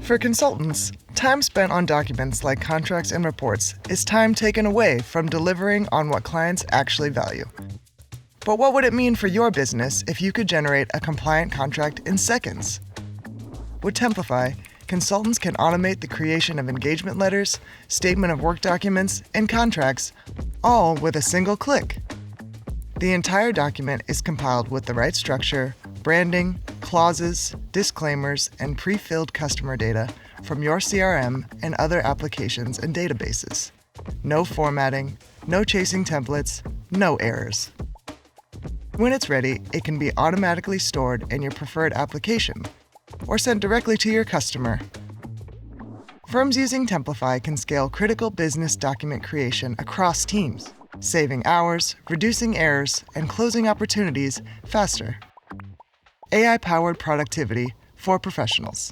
For consultants, time spent on documents like contracts and reports is time taken away from delivering on what clients actually value. But what would it mean for your business if you could generate a compliant contract in seconds? With Templafy, consultants can automate the creation of engagement letters, statement of work documents, and contracts, all with a single click. The entire document is compiled with the right structure, branding, clauses, disclaimers, and pre-filled customer data from your CRM and other applications and databases. No formatting, no chasing templates, no errors. When it's ready, it can be automatically stored in your preferred application or sent directly to your customer. Firms using Templafy can scale critical business document creation across teams, saving hours, reducing errors, and closing opportunities faster. AI-powered productivity for professionals.